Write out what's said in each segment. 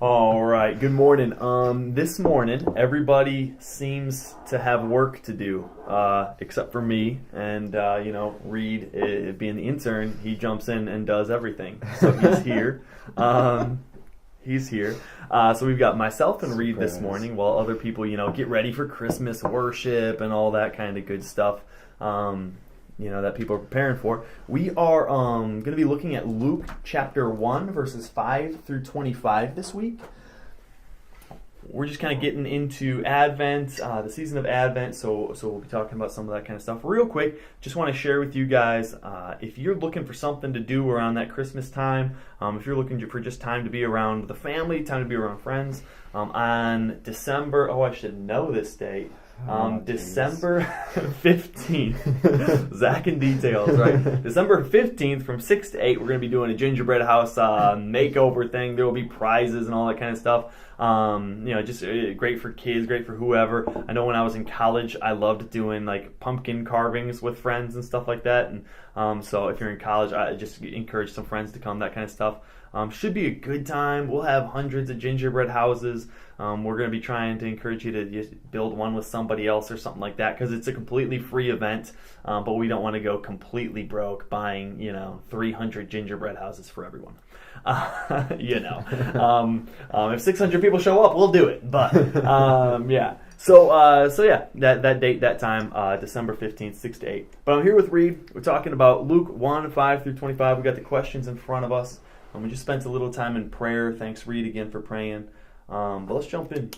All right. Good morning. This morning, everybody seems to have work to do, except for me. And Reed, being the intern, he jumps in and does everything. So he's here. He's here. So we've got myself and Reed this morning, while other people, get ready for Christmas worship and all that kind of good stuff. That people are preparing for. We are going to be looking at Luke chapter 1, verses 5 through 25 this week. We're just kind of getting into Advent, the season of Advent, so we'll be talking about some of that kind of stuff. Real quick, just want to share with you guys, if you're looking for something to do around that Christmas time, if you're looking for just time to be around the family, time to be around friends, on December, I should know this date, December 15th, Zach and details, right? December 15th from 6 to 8, we're going to be doing a gingerbread house makeover thing. There will be prizes and all that kind of stuff. Just great for kids, great for whoever. I know when I was in college, I loved doing like pumpkin carvings with friends and stuff like that. And so if you're in college, I just encourage some friends to come, that kind of stuff. Should be a good time. We'll have hundreds of gingerbread houses. We're going to be trying to encourage you to just build one with somebody else or something like that, because it's a completely free event, but we don't want to go completely broke buying 300 gingerbread houses for everyone. If 600 people show up, we'll do it. But yeah. So that date, that time, December 15th, 6 to 8. But I'm here with Reed. We're talking about Luke 1, 5 through 25. We got the questions in front of us. We just spent a little time in prayer. Thanks, Reed, again for praying. But let's jump in.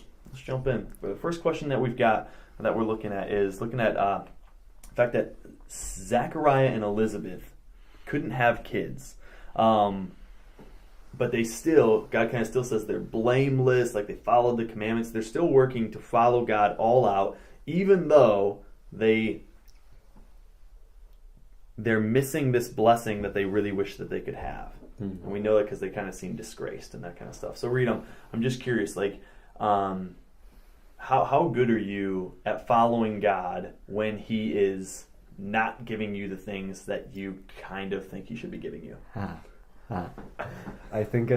The first question that we've got that we're looking at is the fact that Zachariah and Elizabeth couldn't have kids. But God kind of still says they're blameless, like they followed the commandments. They're still working to follow God all out, even though they're missing this blessing that they really wish that they could have. Mm-hmm. And we know that because they kind of seem disgraced and that kind of stuff. So Reed, I'm just curious, how good are you at following God when He is not giving you the things that you kind of think He should be giving you? I think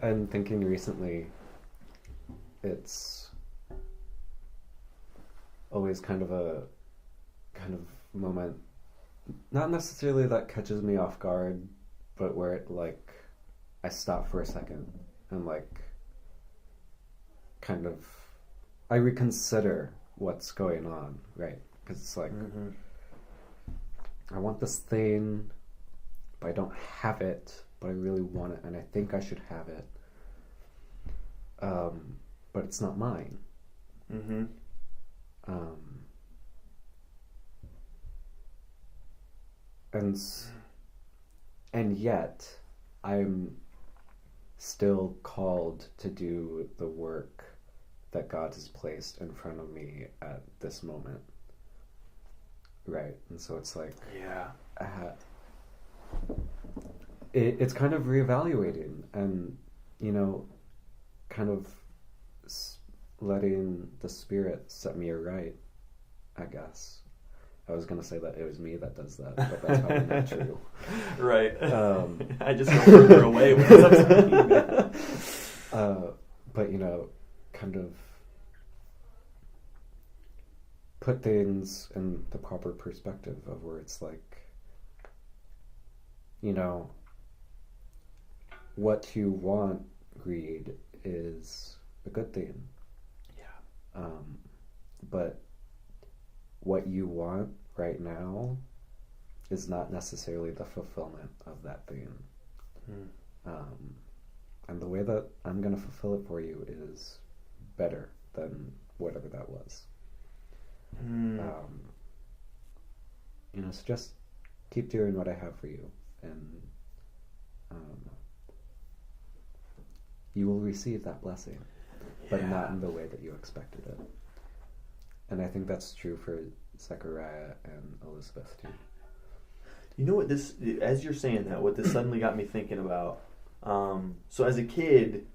I'm thinking recently, it's always kind of a moment, not necessarily that catches me off guard, but where it I stop for a second and I reconsider what's going on, right? Because it's mm-hmm. I want this thing, but I don't have it, but I really want it, and I think I should have it. But it's not mine. Mm-hmm. And yet, I'm still called to do the work that God has placed in front of me at this moment. Right, and so it's it's kind of reevaluating and, kind of letting the Spirit set me right, I guess. I was going to say that it was me that does that, but that's probably not true. Right. I just go further away when it's upsetting. But, kind of put things in the proper perspective of where it's what you want, Reed, is a good thing. Yeah. But what you want right now is not necessarily the fulfillment of that thing. And the way that I'm going to fulfill it for you is better than whatever that was. So just keep doing what I have for you, and you will receive that blessing, but not in the way that you expected it. And I think that's true for Zechariah and Elizabeth too. You know what as you're saying that, what this suddenly got me thinking about, so as a kid,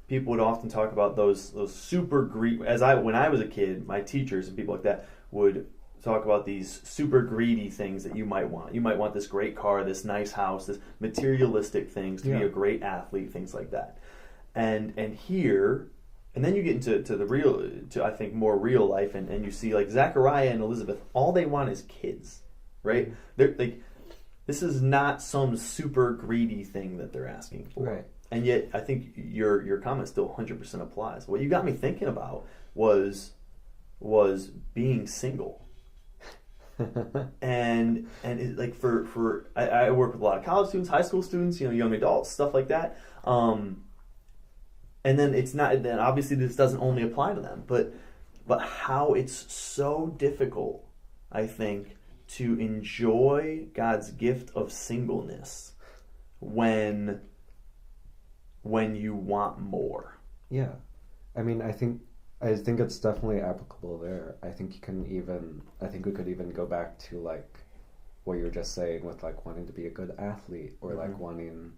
people would often talk about those super Greek, when I was a kid, my teachers and people like that would talk about these super greedy things that you might want. You might want this great car, this nice house, this materialistic things to be a great athlete, things like that. And here, and then you get into the real, to I think more real life, and you see like Zachariah and Elizabeth, all they want is kids, right? They're like, this is not some super greedy thing that they're asking for. Right. And yet, I think your comment still 100% applies. What you got me thinking about was being single. and it, like I work with a lot of college students, high school students, young adults, stuff like that. And then then obviously this doesn't only apply to them, but how it's so difficult, I think, to enjoy God's gift of singleness when you want more. Yeah. I mean, I think it's definitely applicable there. I think we could even go back to like what you were just saying with like wanting to be a good athlete, or like wanting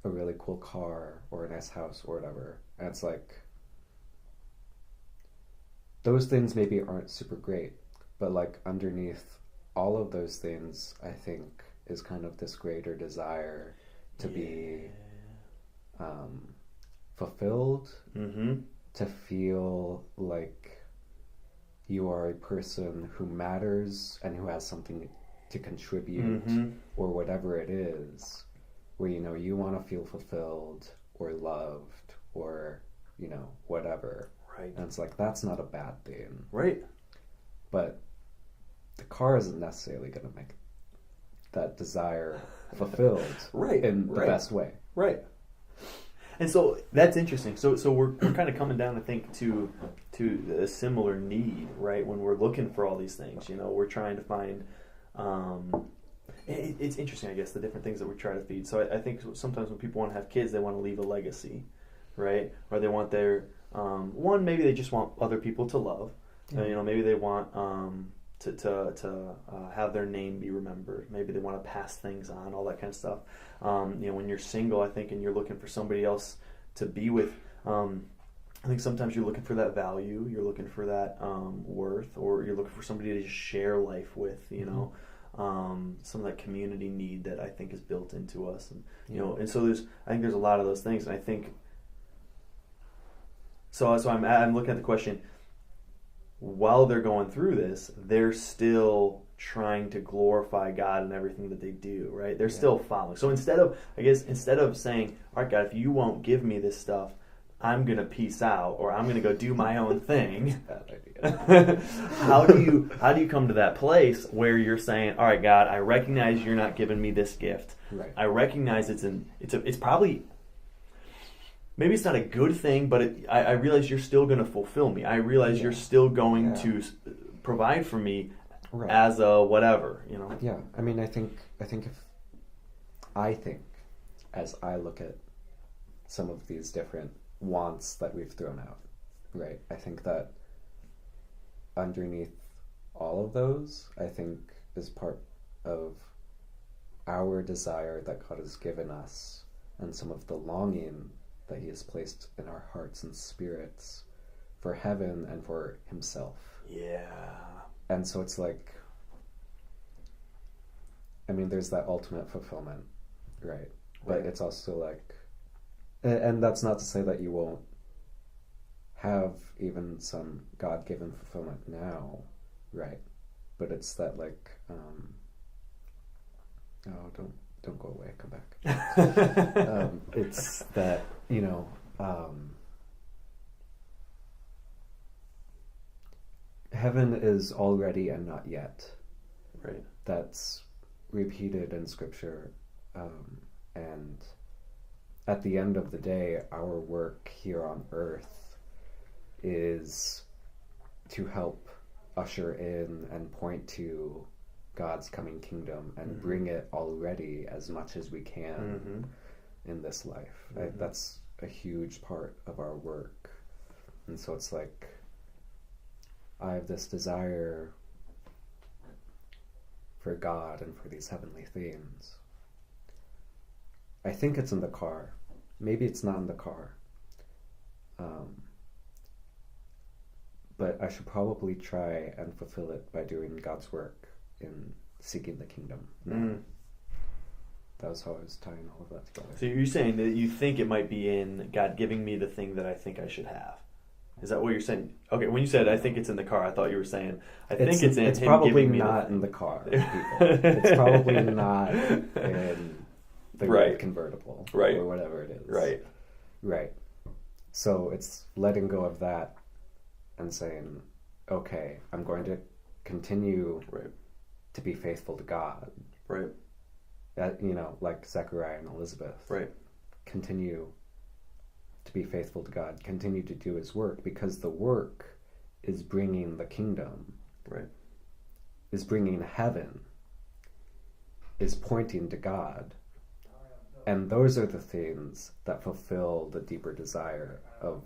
a really cool car or a nice house or whatever. And it's like, those things maybe aren't super great, but like underneath all of those things, I think, is kind of this greater desire to be fulfilled, to feel like you are a person who matters and who has something to contribute, or whatever it is, where you want to feel fulfilled or loved or whatever. Right. And it's like, that's not a bad thing. Right. But the car isn't necessarily going to make that desire fulfilled right. in the best way. Right. And so that's interesting. So we're kind of coming down, I think, to a similar need, right? When we're looking for all these things, we're trying to find. It's interesting, I guess, the different things that we try to feed. So I think sometimes when people want to have kids, they want to leave a legacy, right? Or they want their maybe they just want other people to love. Yeah. Maybe they want to have their name be remembered. Maybe they want to pass things on, all that kind of stuff. When you're single, I think, and you're looking for somebody else to be with, I think sometimes you're looking for that value, you're looking for that worth, or you're looking for somebody to just share life with, some of that community need that I think is built into us, and and so I think there's a lot of those things, and I think so I'm looking at the question. While they're going through this, they're still trying to glorify God in everything that they do, right? They're still following. So instead of saying, all right, God, if you won't give me this stuff, I'm going to peace out, or I'm going to go do my own thing. Bad idea. How do you come to that place where you're saying, all right, God, I recognize you're not giving me this gift. Right. I recognize it's probably, maybe it's not a good thing, but I realize you're still going to fulfill me. I realize you're still going to provide for me as a whatever, Yeah, I mean, I think as I look at some of these different wants that we've thrown out, right? I think that underneath all of those, I think, is part of our desire that God has given us, and some of the longing that He has placed in our hearts and spirits for heaven and for Himself. Yeah. And so it's like, I mean, there's that ultimate fulfillment, right? But it's also like, and that's not to say that you won't have even some God-given fulfillment now, right? But it's that like, don't go away, come back. It's that, heaven is already and not yet. Right. That's repeated in Scripture, and at the end of the day, our work here on earth is to help usher in and point to God's coming kingdom and bring it already as much as we can in this life. That's a huge part of our work. And so it's like, I have this desire for God and for these heavenly themes. I think it's in the car. Maybe it's not in the car. but I should probably try and fulfill it by doing God's work in seeking the kingdom. That was how I was tying all of that together. So you're saying that you think it might be in God giving me the thing that I think I should have. Is that what you're saying? Okay, when you said I think it's in the car, I thought you were saying it's in it's him probably giving me not in the car, people. It's probably not in the red convertible, or whatever it is. Right. So it's letting go of that and saying, okay, I'm going to continue to be faithful to God. Right. Like Zechariah and Elizabeth. Right. Continue to be faithful to God. Continue to do his work, because the work is bringing the kingdom. Right. Is bringing heaven. Is pointing to God. And those are the things that fulfill the deeper desire of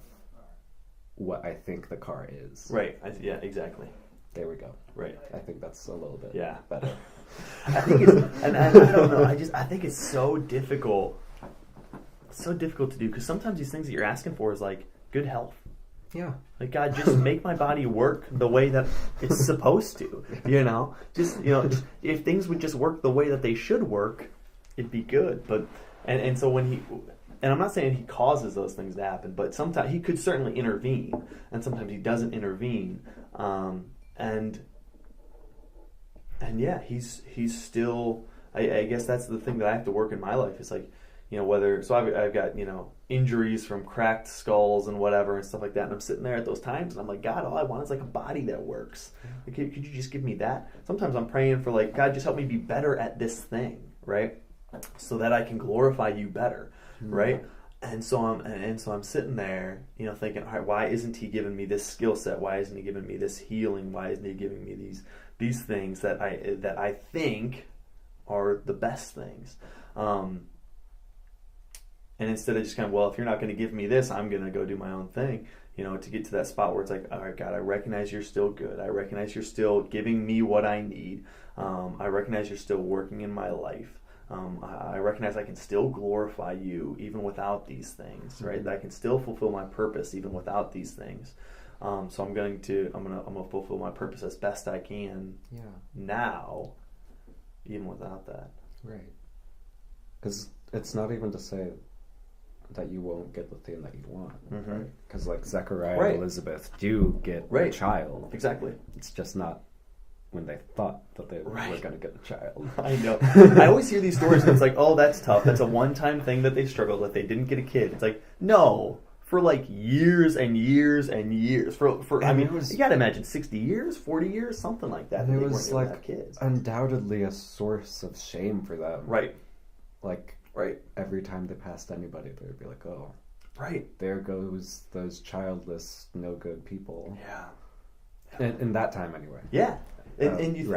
what I think the car is. Right. Yeah, exactly. There we go. Right. I think that's a little bit better. I think it's, and I don't know, I think it's so difficult. It's so difficult to do, because sometimes these things that you're asking for is like good health. Yeah. Like, God, just make my body work the way that it's supposed to. Just if things would just work the way that they should work, it'd be good. But and so when I'm not saying he causes those things to happen, but sometimes he could certainly intervene, and sometimes he doesn't intervene. And yeah, he's still. I guess that's the thing that I have to work in my life. It's like, I've got injuries from cracked skulls and whatever and stuff like that, and I'm sitting there at those times and I'm like, God, all I want is like a body that works. Like, could you just give me that? Sometimes I'm praying for like, God, just help me be better at this thing, right? So that I can glorify you better, right? And so I'm sitting there, thinking, all right, why isn't he giving me this skill set? Why isn't he giving me this healing? Why isn't he giving me these things that I think are the best things? And instead of just kind of, if you're not going to give me this, I'm going to go do my own thing, to get to that spot where it's like, all right, God, I recognize you're still good. I recognize you're still giving me what I need. I recognize you're still working in my life. I recognize I can still glorify you even without these things, right? That I can still fulfill my purpose even without these things. So I'm gonna fulfill my purpose as best I can. Yeah. Now, even without that. Right. Because it's not even to say that you won't get the thing that you want, right? Because like Zechariah and Elizabeth do get a child. Exactly. It's just not when they thought that they were going to get a child. I know. I always hear these stories and it's like, oh, that's tough. That's a one-time thing that they struggled with. They didn't get a kid. It's like, no, for like years and years and years. You got to imagine 60 years, 40 years, something like that. And it was like kids. Undoubtedly a source of shame for them. Right. Like, every time they passed anybody, they would be like, oh, there goes those childless, no good people. Yeah. In that time anyway. Yeah. And you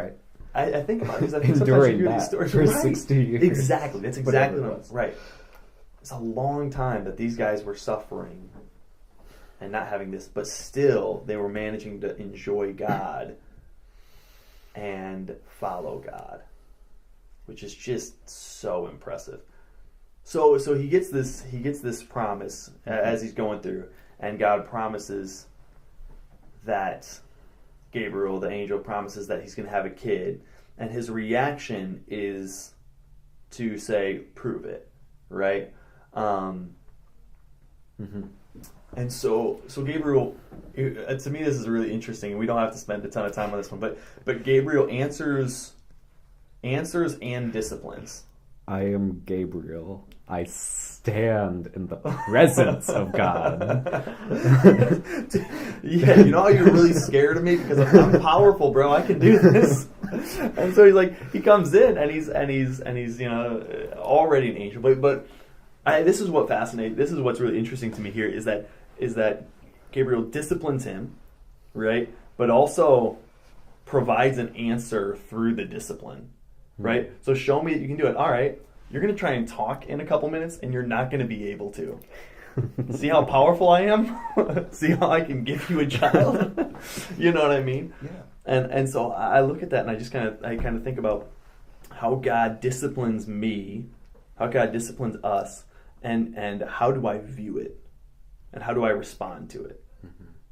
I think about it because I think sometimes Enduring you hear these stories for 60 years. Exactly. That's exactly what it was. Right. It's a long time that these guys were suffering and not having this, but still they were managing to enjoy God and follow God, which is just so impressive. So he gets this promise as he's going through, and God promises that Gabriel, the angel, promises that he's going to have a kid, and his reaction is to say, "Prove it," right? And so Gabriel, to me, this is really interesting, and we don't have to spend a ton of time on this one, but Gabriel answers and disciplines. I am Gabriel. I stand in the presence of God. Yeah, how you're really scared of me because I'm powerful, bro. I can do this. And so he comes in and he's already an angel. But this is what fascinates. This is what's really interesting to me here is that Gabriel disciplines him, right? But also provides an answer through the discipline. Right? So show me that you can do it. All right. You're going to try and talk in a couple minutes and you're not going to be able to. See how powerful I am? See how I can give you a child? You know what I mean? Yeah. And so I look at that and I kind of think about how God disciplines me, how God disciplines us, and how do I view it? And how do I respond to it?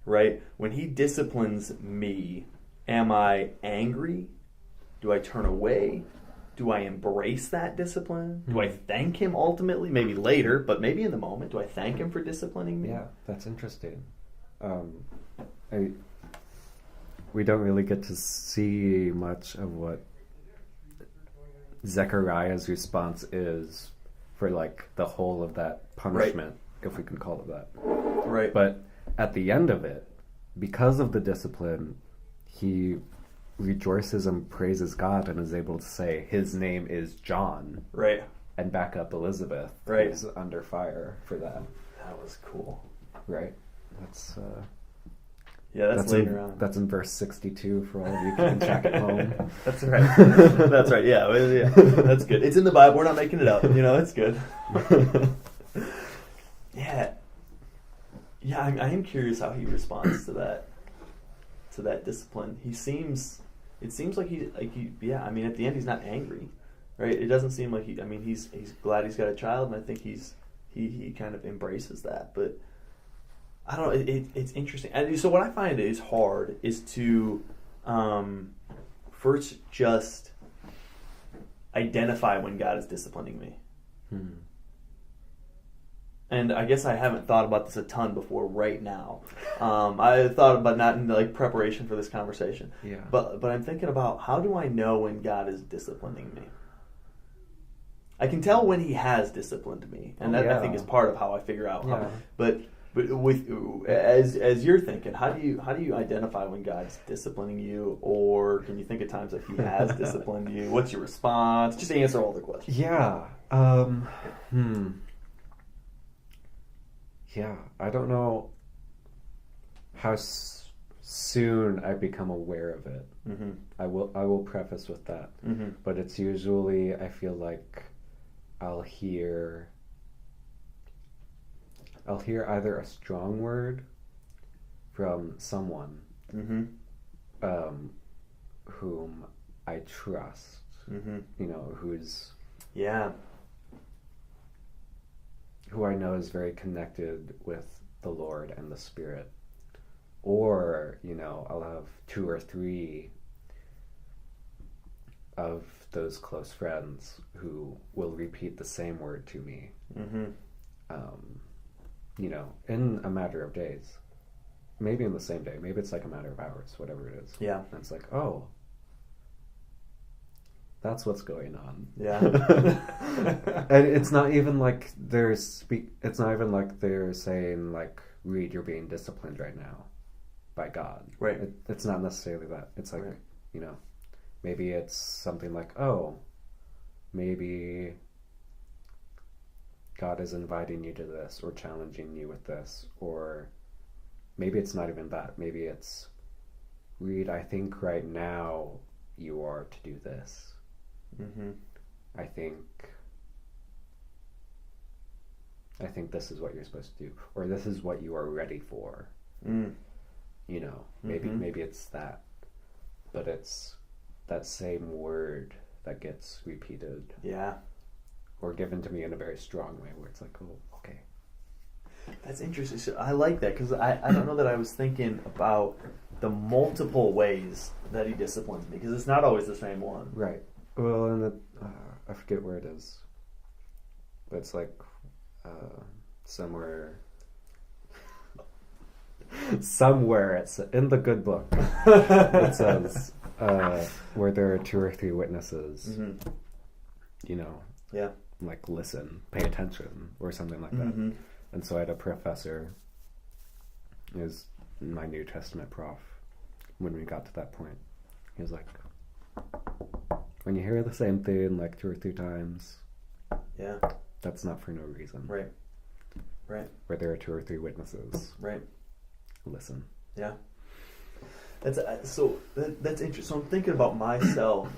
right? When he disciplines me, am I angry? Do I turn away? Do I embrace that discipline? Do I thank him ultimately? Maybe later, but maybe in the moment. Do I thank him for disciplining me? Yeah, that's interesting. We don't really get to see much of what Zechariah's response is for like the whole of that punishment, if we can call it that. Right. But at the end of it, because of the discipline, he rejoices and praises God and is able to say his name is John. Right. And back up Elizabeth, right, who's under fire for that. That was cool. Right. That's that's later on. That's in verse 62 for all of you keeping track at home. That's right. That's right. Yeah, that's good. It's in the Bible. We're not making it up. It's good. Yeah. I am curious how he responds to that discipline. It seems like he. Yeah. I mean, at the end, he's not angry, right? It doesn't seem like he's glad he's got a child, and I think he kind of embraces that, but. I don't know. It's interesting. And so what I find is hard is to first just identify when God is disciplining me. And I guess I haven't thought about this a ton before right now. I thought about not in like preparation for this conversation. Yeah. But I'm thinking about how do I know when God is disciplining me? I can tell when he has disciplined me. And that I think is part of how I figure out how. But with as you're thinking, how do you identify when God's disciplining you, or can you think of times that he has disciplined you? What's your response? Just answer all the questions. Yeah. Yeah, I don't know how soon I become aware of it. Mm-hmm. I will preface with that. Mm-hmm. But it's usually, I feel like I'll hear either a strong word from someone whom I trust, who I know is very connected with the Lord and the Spirit. Or, I'll have 2 or 3 of those close friends who will repeat the same word to me. In a matter of days. Maybe in the same day. Maybe it's like a matter of hours, whatever it is. Yeah. And it's like, oh, that's what's going on. Yeah. And it's not even like it's not even like they're saying like, Reed, you're being disciplined right now by God. Right. It's not necessarily that. It's like, maybe it's something like, oh, maybe God is inviting you to this or challenging you with this, or maybe it's not even that. Maybe it's, Reed, I think right now you are to do this. I think this is what you're supposed to do, or this is what you are ready for. Maybe it's that, but it's that same word that gets repeated. Yeah. Or given to me in a very strong way, where it's like, oh, okay. That's interesting. So I like that, because I don't know that I was thinking about the multiple ways that he disciplines me, because it's not always the same one. Right. Well, and I forget where it is, but it's like somewhere it's in the good book. It says where there are 2 or 3 witnesses, Yeah. like listen, pay attention, or something like that. And so I had a professor, he was my New Testament prof, when we got to that point. He was like, when you hear the same thing like 2 or 3 times, that's not for no reason. Right. Where there are 2 or 3 witnesses. Right. Listen. Yeah. That's interesting. So I'm thinking about myself,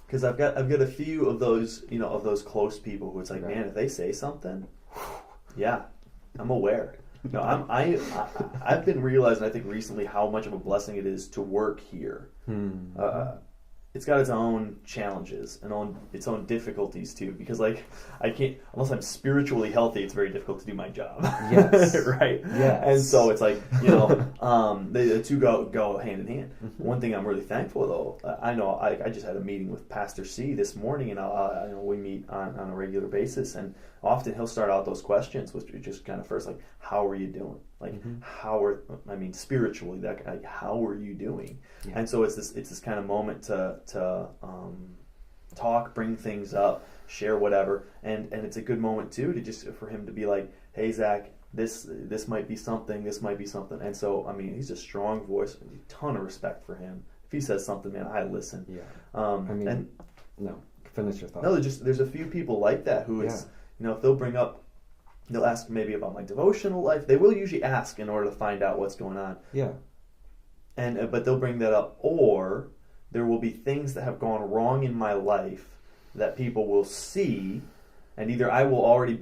because I've got a few of those, of those close people who it's like, man, if they say something, I'm aware. I've been realizing, I think recently, how much of a blessing it is to work here. it's got its own challenges and its own difficulties too. Because like I can't unless I'm spiritually healthy, it's very difficult to do my job. Yes. Right. Yes. And so it's like the two go hand in hand. Mm-hmm. One thing I'm really thankful though, I know I just had a meeting with Pastor C this morning, and we meet on a regular basis, and often he'll start out those questions with just kind of first like, how are you doing? Like spiritually, that like, how are you doing? Yeah. And so it's this kind of moment to talk, bring things up, share whatever, and it's a good moment too to just for him to be like, hey Zach, this might be something, and so he's a strong voice, a ton of respect for him. If he says something, man, I listen. Yeah. No, finish your thought. No, there's a few people like that who it's if they'll ask maybe about my devotional life. They will usually ask in order to find out what's going on. Yeah. But they'll bring that up, or there will be things that have gone wrong in my life that people will see, and either I will already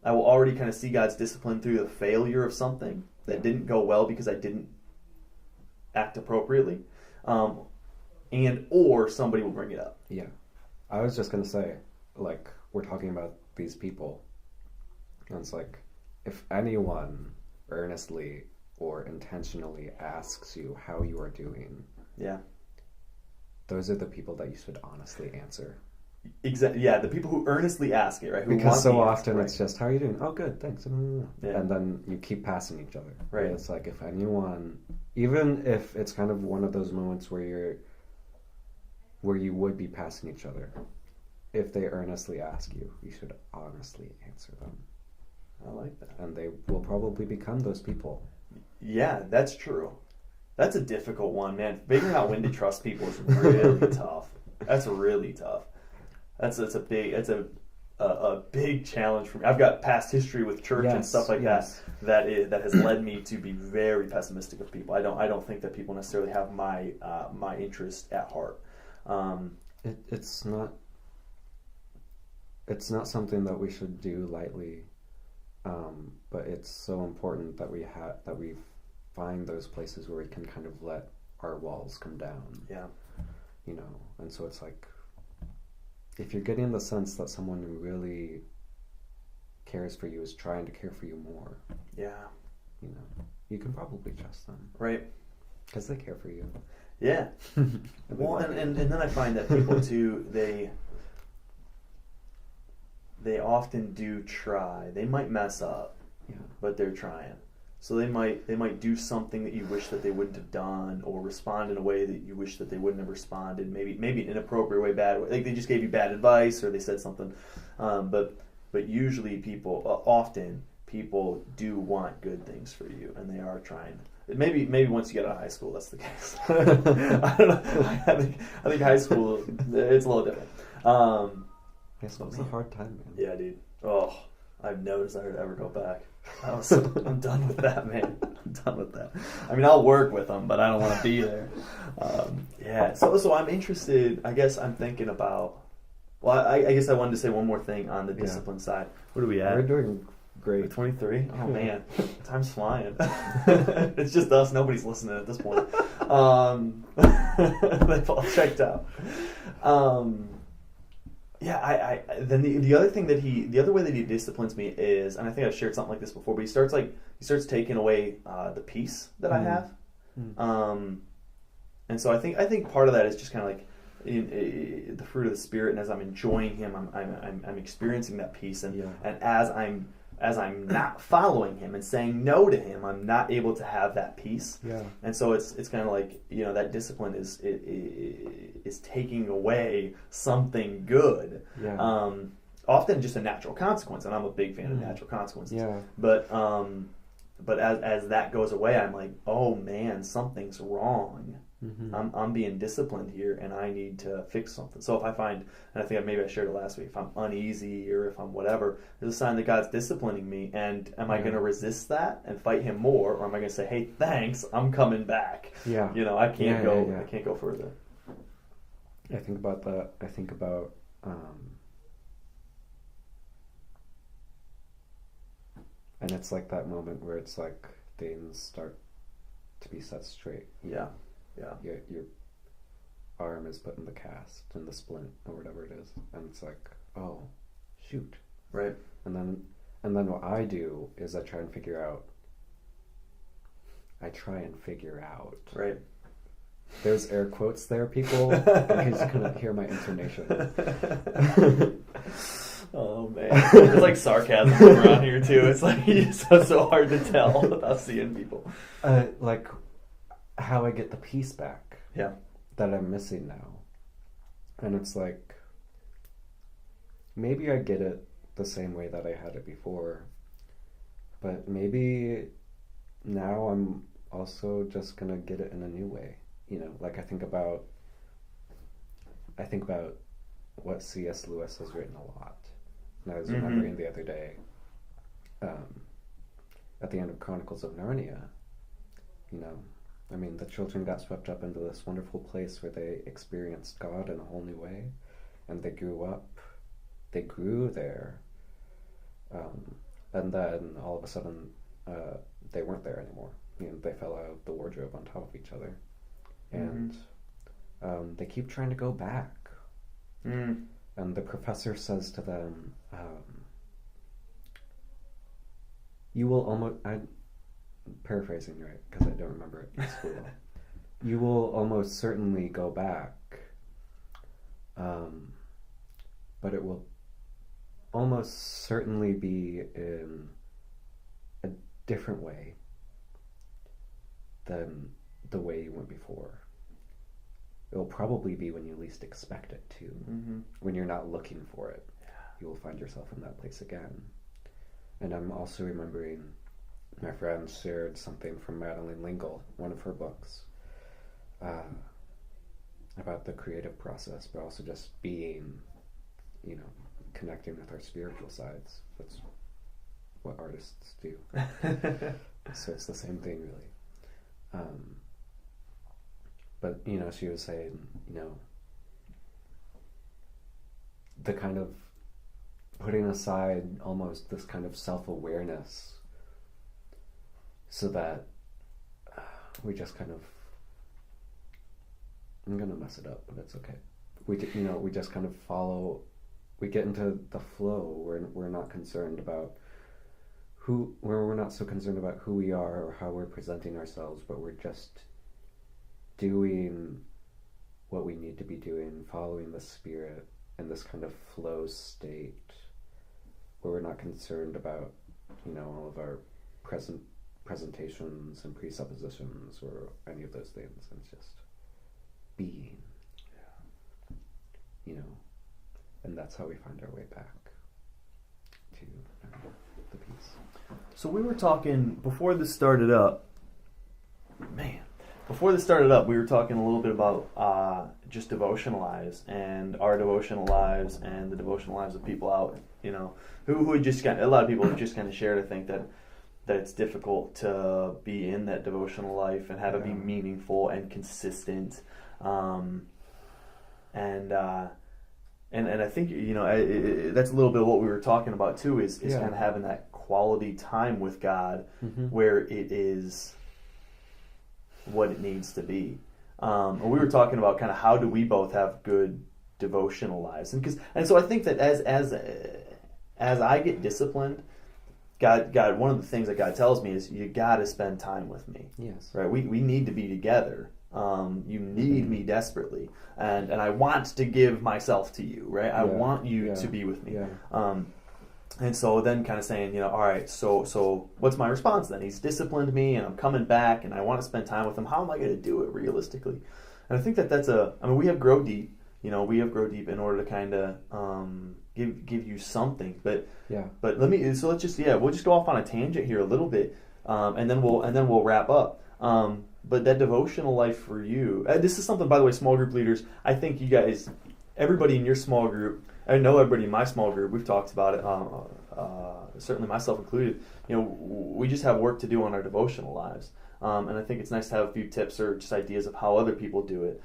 I will already kind of see God's discipline through the failure of something that didn't go well because I didn't act appropriately, or somebody will bring it up. Yeah, I was just gonna say, like, we're talking about these people, and it's like, if anyone earnestly or intentionally asks you how you are doing, those are the people that you should honestly answer. Exactly. Yeah, the people who earnestly ask it, right? Because so often it's just, how are you doing? Oh, good, thanks. Yeah. And then you keep passing each other. Right. And it's like, if anyone, even if it's kind of one of those moments where you would be passing each other, if they earnestly ask you, you should honestly answer them. I like that. And they will probably become those people. Yeah, that's true. That's a difficult one, man. Figuring out when to trust people is really tough. That's really tough. That's a big challenge for me. I've got past history with church and stuff like that has led me to be very pessimistic of people. I don't think that people necessarily have my interest at heart. It's not something that we should do lightly, but it's so important that we find those places where we can kind of let our walls come down. Yeah, and so it's like, if you're getting the sense that someone who really cares for you is trying to care for you more, you can probably trust them, right? Because they care for you. Yeah. Well, and then I find that people too, they often do try. They might mess up, but they're trying. So they might do something that you wish that they wouldn't have done, or respond in a way that you wish that they wouldn't have responded. Maybe an inappropriate way, bad way. Like they just gave you bad advice, or they said something. But usually often people do want good things for you, and they are trying. Maybe once you get out of high school, that's the case. I don't know. I think high school, it's a little different. High school's a hard time, man. Yeah, dude. Oh, I've no desire to ever go back. I'm done with that, man. I'm done with that. I'll work with them, but I don't want to be there. So I'm interested. I guess I'm thinking about. Well, I guess I wanted to say one more thing on the discipline side. What are we at? We're doing great. 23. Oh man, time's flying. It's just us. Nobody's listening at this point. They've all checked out. Then the other way that he disciplines me is, and I think I've shared something like this before, but he starts taking away the peace that I have, and so I think part of that is just kind of like the fruit of the Spirit, and as I'm enjoying him, I'm experiencing that peace, and as I'm not following him and saying no to him, I'm not able to have that peace. Yeah. And so it's kind of like, that discipline is taking away something good. Yeah. Often just a natural consequence, and I'm a big fan of natural consequences. Yeah. But as that goes away, I'm like, oh man, something's wrong. Mm-hmm. I'm being disciplined here, and I need to fix something. So if I find, and I think maybe I shared it last week, if I'm uneasy or if I'm whatever, there's a sign that God's disciplining me. And am I going to resist that and fight Him more, or am I going to say, "Hey, thanks, I'm coming back"? Yeah, I can't go. I can't go further. I think about that. I think about. And it's like that moment where it's like things start to be set straight. Yeah. You're arm is put in the cast, in the splint, or whatever it is. And it's like, oh, shoot. Right. And then what I do is I try and figure out. Right. There's air quotes there, people. You just couldn't hear my intonation. Oh man, there's like sarcasm around here too. It's like it's so hard to tell without seeing people. Like how I get the peace back. Yeah. That I'm missing now, and it's like maybe I get it the same way that I had it before, but maybe now I'm also just gonna get it in a new way. You know, like I think about what C.S. Lewis has written a lot. And I was remembering the other day, at the end of Chronicles of Narnia, you know, I mean, the children got swept up into this wonderful place where they experienced God in a whole new way, and they grew there, and then all of a sudden, they weren't there anymore. You know, they fell out of the wardrobe on top of each other, and they keep trying to go back. And the professor says to them, you will almost, I'm paraphrasing right, because I don't remember it in school. You will almost certainly go back, but it will almost certainly be in a different way than the way you went before. It'll probably be when you least expect it to. When you're not looking for it, you will find yourself in that place again. And I'm also remembering my friend shared something from Madeleine L'Engle, one of her books, about the creative process, but also just being, you know, connecting with our spiritual sides. That's what artists do. So it's the same thing, really. But, you know, she was saying, you know, the kind of putting aside almost this kind of self-awareness so that we just kind of, I'm going to mess it up, but it's okay. We just kind of follow, we get into the flow where we're not concerned about we're not so concerned about who we are or how we're presenting ourselves, but we're just doing what we need to be doing, following the spirit in this kind of flow state where we're not concerned about, you know, all of our presentations and presuppositions or any of those things. It's just being, you know, and that's how we find our way back to the peace. So we were talking before this started up, we were talking a little bit about just devotional lives and our devotional lives and the devotional lives of people out, you know, who just a lot of people have just kind of shared, I think, that it's difficult to be in that devotional life and how to be meaningful and consistent. And I think, you know, that's a little bit of what we were talking about too, is kind of having that quality time with God where it is what it needs to be. And we were talking about kind of how do we both have good devotional lives, and so I think that as I get disciplined, God, one of the things that God tells me is you got to spend time with me. Yes. Right. We need to be together. You need me desperately, and I want to give myself to you. Right. I want you to be with me. Yeah. And so then kind of saying, you know, all right, so what's my response then? He's disciplined me and I'm coming back and I want to spend time with him. How am I going to do it realistically? And I think that's we have Grow Deep, you know, in order to kind of give you something. But we'll just go off on a tangent here a little bit, and then we'll wrap up. But that devotional life for you, this is something, by the way, small group leaders, I think you guys, everybody in your small group, I know everybody in my small group, we've talked about it, certainly myself included, you know, we just have work to do on our devotional lives. And I think it's nice to have a few tips or just ideas of how other people do it.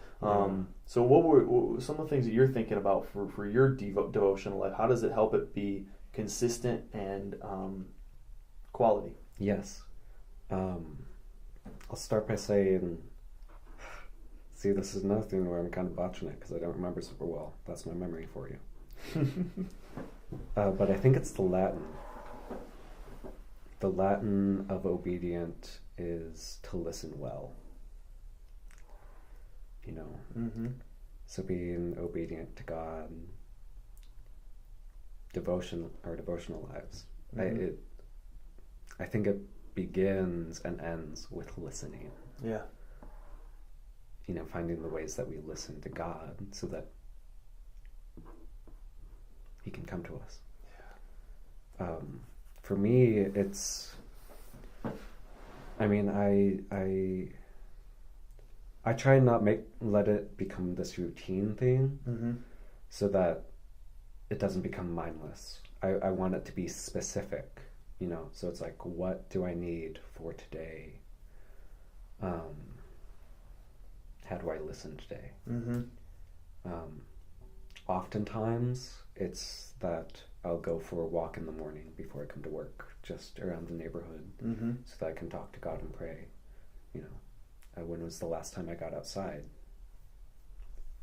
So what were some of the things that you're thinking about for your devotional life? How does it help it be consistent and quality? Yes. I'll start by saying See, this is another thing where I'm kind of botching it because I don't remember super well. That's my memory for you. But I think it's the Latin. The Latin of obedient is to listen well. You know? Mm-hmm. So being obedient to God, our devotional lives. Mm-hmm. I think it begins and ends with listening. Yeah. You know, finding the ways that we listen to God so that He can come to us. Yeah. For me, it's. I mean, I try and not let it become this routine thing, Mm-hmm. so that it doesn't become mindless. I want it to be specific, you know. So it's like, what do I need for today? How do I listen today? Mm-hmm. Oftentimes, it's that I'll go for a walk in the morning before I come to work, just around the neighborhood, Mm-hmm. so that I can talk to God and pray. You know, when was the last time I got outside?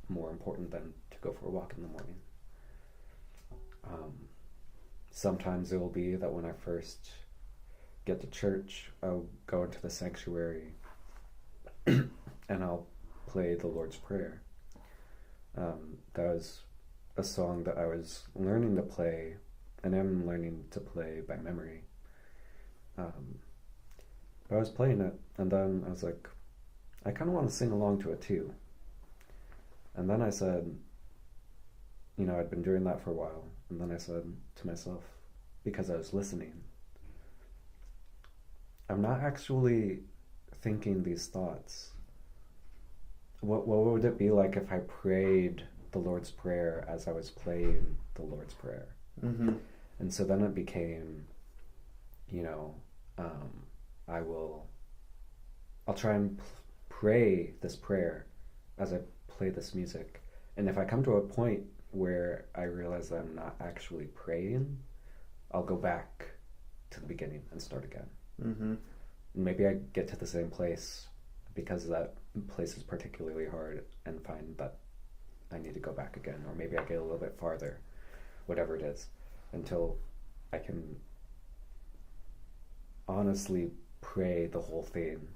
More important than to go for a walk in the morning. Sometimes it will be that when I first get to church, I'll go into the sanctuary and I'll play the Lord's Prayer. That was a song that I was learning to play, and I'm learning to play by memory. But I was playing it, and then I was like, I kind of want to sing along to it too. And then I said, you know, I'd been doing that for a while, and then I said to myself, because I was listening, I'm not actually thinking these thoughts. What would it be like if I prayed the Lord's Prayer as I was playing the Lord's Prayer? Mm-hmm. And so then it became, you know, I'll try and pray this prayer as I play this music. And if I come to a point where I realize that I'm not actually praying, I'll go back to the beginning and start again. Mm-hmm. Maybe I get to the same place because that place is particularly hard and find that I need to go back again, or maybe I get a little bit farther, whatever it is, until I can honestly pray the whole thing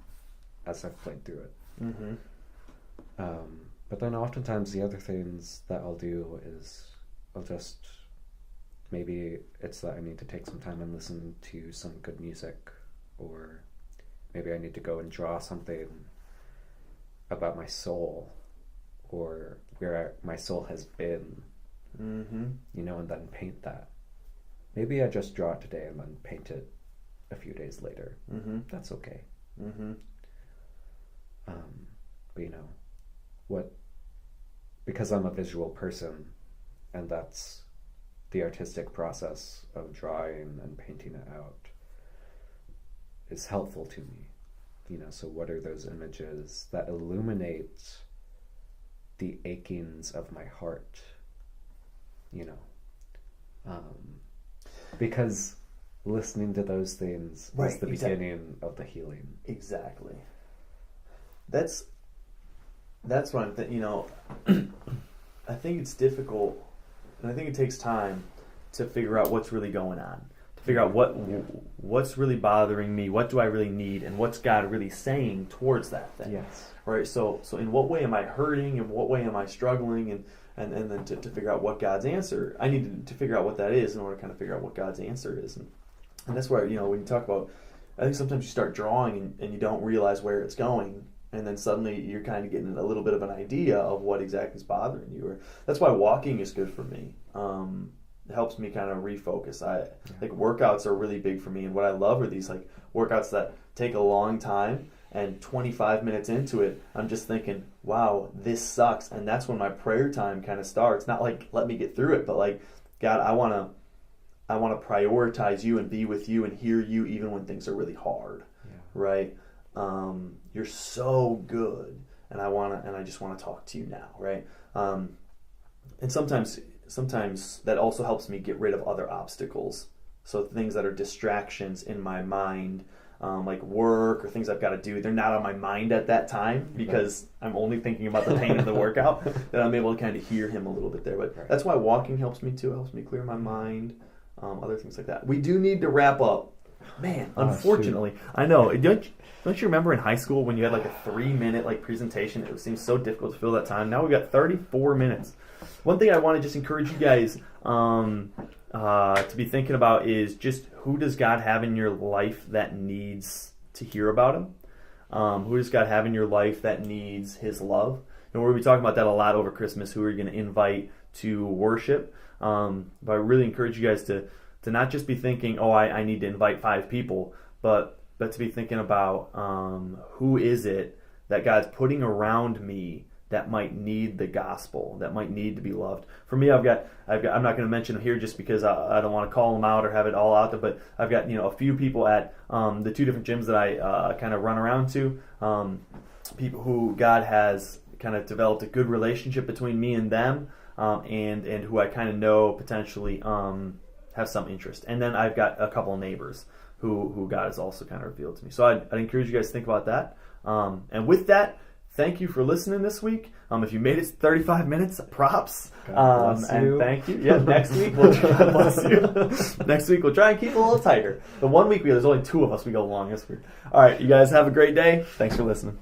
as I've played through it. Mm-hmm. But then oftentimes the other things that I'll do is maybe it's that I need to take some time and listen to some good music, or maybe I need to go and draw something about my soul, or where my soul has been, Mm-hmm. you know, and then paint that. Maybe I just draw it today and then paint it a few days later. Mm-hmm. That's okay. Mm-hmm. But you know, because I'm a visual person, and that's the artistic process of drawing and painting it out, is helpful to me. You know, so what are those images that illuminate the achings of my heart? You know, because listening to those things is the beginning of the healing. Exactly. That's what I'm thinking. You know, I think it's difficult, and I think it takes time to figure out what's really going on, to figure out what's really bothering me, what do I really need, and what's God really saying towards that thing. Yes. Right. So in what way am I hurting? In what way am I struggling? And then to figure out what God's answer, I need to figure out what that is in order to kind of figure out what God's answer is. And that's why, you know, when you talk about, I think sometimes you start drawing and you don't realize where it's going. And then suddenly you're kind of getting a little bit of an idea of what exactly is bothering you. Or that's why walking is good for me. It helps me kind of refocus. Like workouts are really big for me. And what I love are these like workouts that take a long time. And 25 minutes into it, I'm just thinking, wow, this sucks. And that's when my prayer time kind of starts. Not like, let me get through it, but like, God, I want to prioritize you and be with you and hear you even when things are really hard. Yeah. Right? You're so good. And I just want to talk to you now. Right? And sometimes that also helps me get rid of other obstacles. So things that are distractions in my mind, like work or things I've got to do, they're not on my mind at that time because I'm only thinking about the pain of the workout, that I'm able to kind of hear him a little bit there. But that's why walking helps me too. It helps me clear my mind, other things like that. We do need to wrap up. Man, unfortunately, I know. Don't you remember in high school when you had like a 3-minute like presentation? It seems so difficult to fill that time. Now we've got 34 minutes. One thing I want to just encourage you guys to be thinking about is just who does God have in your life that needs to hear about him? Who does God have in your life that needs his love? And we're going to be talking about that a lot over Christmas. Who are you going to invite to worship? But I really encourage you guys to not just be thinking, oh, I need to invite 5 people, but to be thinking about who is it that God's putting around me that might need the gospel, that might need to be loved. For me, I'm not going to mention them here just because I don't want to call them out or have it all out there, but I've got a few people at the 2 different gyms that I kind of run around to, people who God has kind of developed a good relationship between me and them, and who I kind of know potentially have some interest. And then I've got a couple of neighbors who God has also kind of revealed to me. So I'd encourage you guys to think about that. And with that, thank you for listening this week. If you made it 35 minutes, props. God bless you. And thank you. Yeah, next week we'll God bless you. Next week we'll try and keep it a little tighter. The one week there's only 2 of us, we go long this week. All right, you guys have a great day. Thanks for listening.